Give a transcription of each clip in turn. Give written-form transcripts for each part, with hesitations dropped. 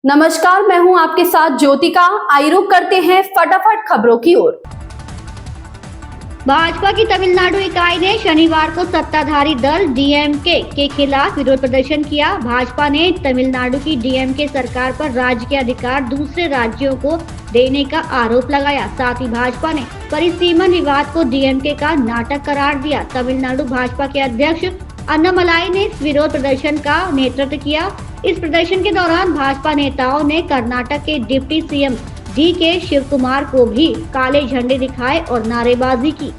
नमस्कार, मैं हूं आपके साथ ज्योतिका। आइए रुक करते हैं फटाफट खबरों की ओर। भाजपा की तमिलनाडु इकाई ने शनिवार को सत्ताधारी दल डीएमके के खिलाफ विरोध प्रदर्शन किया। भाजपा ने तमिलनाडु की डीएमके सरकार पर राज्य के अधिकार दूसरे राज्यों को देने का आरोप लगाया। साथ ही भाजपा ने परिसीमन विवाद को डीएमके का नाटक करार दिया। तमिलनाडु भाजपा के अध्यक्ष अन्नामलाई ने इस विरोध प्रदर्शन का नेतृत्व किया। इस प्रदर्शन के दौरान भाजपा नेताओं ने कर्नाटक के डिप्टी सीएम डीके शिवकुमार को भी काले झंडे दिखाए और नारेबाजी की।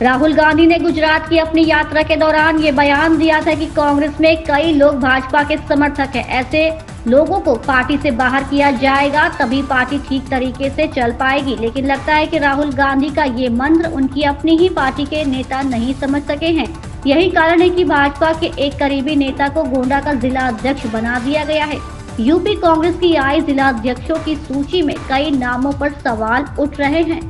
राहुल गांधी ने गुजरात की अपनी यात्रा के दौरान ये बयान दिया था कि कांग्रेस में कई लोग भाजपा के समर्थक हैं। ऐसे लोगों को पार्टी से बाहर किया जाएगा, तभी पार्टी ठीक तरीके से चल पाएगी। लेकिन लगता है कि राहुल गांधी का ये मंत्र उनकी अपनी ही पार्टी के नेता नहीं समझ सके हैं। यही कारण है कि भाजपा के एक करीबी नेता को गोंडा का जिला अध्यक्ष बना दिया गया है। यूपी कांग्रेस की आई जिला अध्यक्षों की सूची में कई नामों पर सवाल उठ रहे हैं।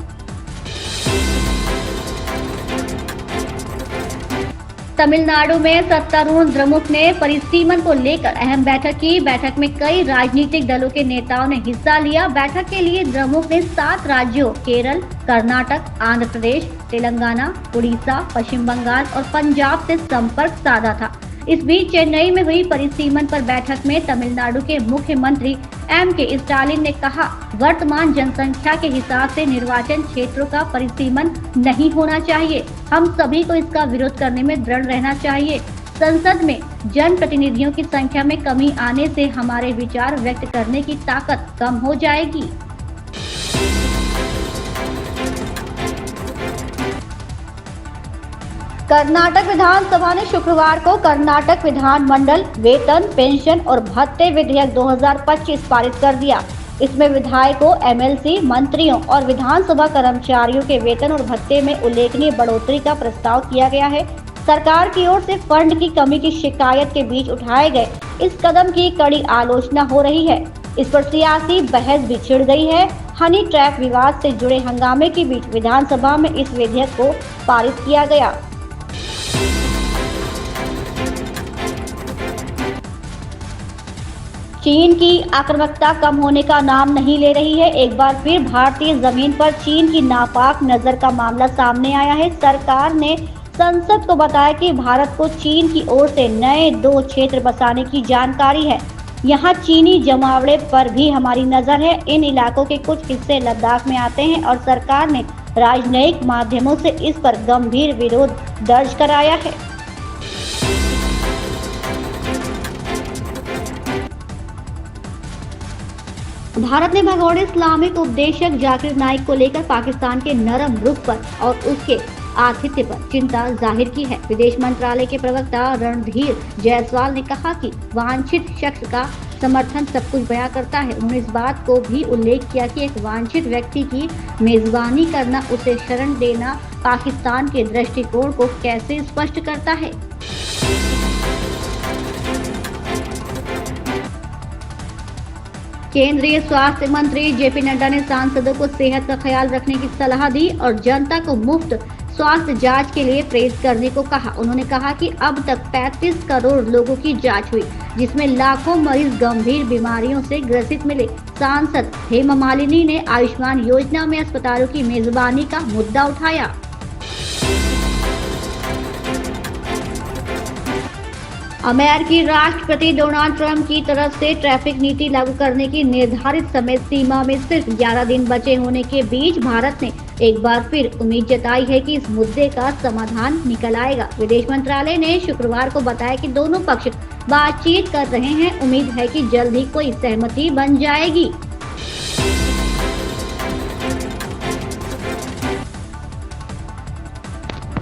तमिलनाडु में सत्तारूढ़ द्रमुक ने परिसीमन को लेकर अहम बैठक की। बैठक में कई राजनीतिक दलों के नेताओं ने हिस्सा लिया। बैठक के लिए द्रमुक ने 7 राज्यों केरल, कर्नाटक, आंध्र प्रदेश, तेलंगाना, उड़ीसा, पश्चिम बंगाल और पंजाब से संपर्क साधा था। इस बीच चेन्नई में हुई परिसीमन पर बैठक में तमिलनाडु के मुख्यमंत्री एम.के. स्टालिन ने कहा, वर्तमान जनसंख्या के हिसाब से निर्वाचन क्षेत्रों का परिसीमन नहीं होना चाहिए। हम सभी को इसका विरोध करने में दृढ़ रहना चाहिए। संसद में जनप्रतिनिधियों की संख्या में कमी आने से हमारे विचार व्यक्त करने की ताकत कम हो जाएगी। कर्नाटक विधानसभा ने शुक्रवार को कर्नाटक विधानमंडल वेतन, पेंशन और भत्ते विधेयक 2025 पारित कर दिया। इसमें विधायकों, एमएलसी, मंत्रियों और विधानसभा कर्मचारियों के वेतन और भत्ते में उल्लेखनीय बढ़ोतरी का प्रस्ताव किया गया है। सरकार की ओर से फंड की कमी की शिकायत के बीच उठाए गए इस कदम की कड़ी आलोचना हो रही है। इस पर सियासी बहस भी छिड़ गई है। हनी ट्रैप विवाद से जुड़े हंगामे के बीच विधानसभा में इस विधेयक को पारित किया गया। चीन की आक्रामकता कम होने का नाम नहीं ले रही है। एक बार फिर भारतीय जमीन पर चीन की नापाक नजर का मामला सामने आया है। सरकार ने संसद को बताया कि भारत को चीन की ओर से नए 2 क्षेत्र बसाने की जानकारी है। यहाँ चीनी जमावड़े पर भी हमारी नजर है। इन इलाकों के कुछ हिस्से लद्दाख में आते हैं और सरकार ने राजनयिक माध्यमों से इस पर गंभीर विरोध दर्ज कराया है। भारत ने भगोड़े इस्लामिक उपदेशक जाकिर नाइक को लेकर पाकिस्तान के नरम रुख पर और उसके आतिथ्य पर चिंता जाहिर की है। विदेश मंत्रालय के प्रवक्ता रणधीर जायसवाल ने कहा कि वांछित शख्स का समर्थन सब कुछ बयां करता है। उन्होंने इस बात को भी उल्लेख किया कि एक वांछित व्यक्ति की मेजबानी करना, उसे शरण देना पाकिस्तान के दृष्टिकोण को कैसे स्पष्ट करता है। केंद्रीय स्वास्थ्य मंत्री जेपी नड्डा ने सांसदों को सेहत का ख्याल रखने की सलाह दी और जनता को मुफ्त स्वास्थ्य जांच के लिए प्रेरित करने को कहा। उन्होंने कहा कि अब तक 35 करोड़ लोगों की जांच हुई, जिसमें लाखों मरीज गंभीर बीमारियों से ग्रसित मिले। सांसद हेमा मालिनी ने आयुष्मान योजना में अस्पतालों की मेजबानी का मुद्दा उठाया। अमेरिकी राष्ट्रपति डोनाल्ड ट्रंप की तरफ से ट्रैफिक नीति लागू करने की निर्धारित समय सीमा में सिर्फ 11 दिन बचे होने के बीच भारत ने एक बार फिर उम्मीद जताई है कि इस मुद्दे का समाधान निकल आएगा। विदेश मंत्रालय ने शुक्रवार को बताया कि दोनों पक्ष बातचीत कर रहे हैं। उम्मीद है कि जल्द ही कोई सहमति बन जाएगी।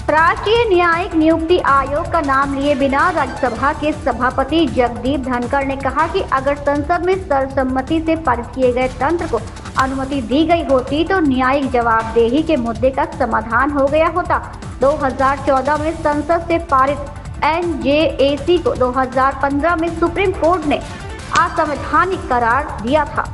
राष्ट्रीय न्यायिक नियुक्ति आयोग का नाम लिए बिना राज्यसभा के सभापति जगदीप धनखड़ ने कहा कि अगर संसद में सर्वसम्मति से पारित किए गए तंत्र को अनुमति दी गई होती तो न्यायिक जवाबदेही के मुद्दे का समाधान हो गया होता। 2014 में संसद से पारित एनजेएसी को 2015 में सुप्रीम कोर्ट ने असंवैधानिक करार दिया था।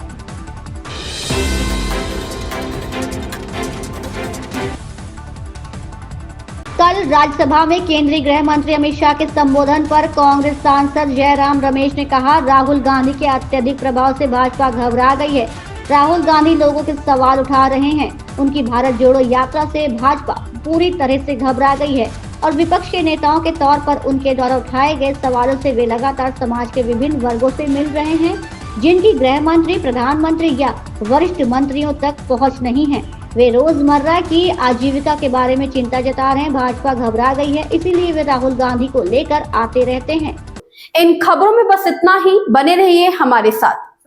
कल राज्यसभा में केंद्रीय गृह मंत्री अमित शाह के संबोधन पर कांग्रेस सांसद जयराम रमेश ने कहा, राहुल गांधी के अत्यधिक प्रभाव से भाजपा घबरा गई है। राहुल गांधी लोगों के सवाल उठा रहे हैं। उनकी भारत जोड़ो यात्रा से भाजपा पूरी तरह से घबरा गई है और विपक्ष के नेताओं के तौर पर उनके द्वारा उठाए गए सवालों से वे लगातार समाज के विभिन्न वर्गों से मिल रहे हैं, जिनकी गृह मंत्री, प्रधानमंत्री या वरिष्ठ मंत्रियों तक पहुंच नहीं है। वे रोजमर्रा की आजीविका के बारे में चिंता जता रहे हैं। भाजपा घबरा गई है, इसीलिए वे राहुल गांधी को लेकर आते रहते हैं। इन खबरों में बस इतना ही। बने रहिए हमारे साथ।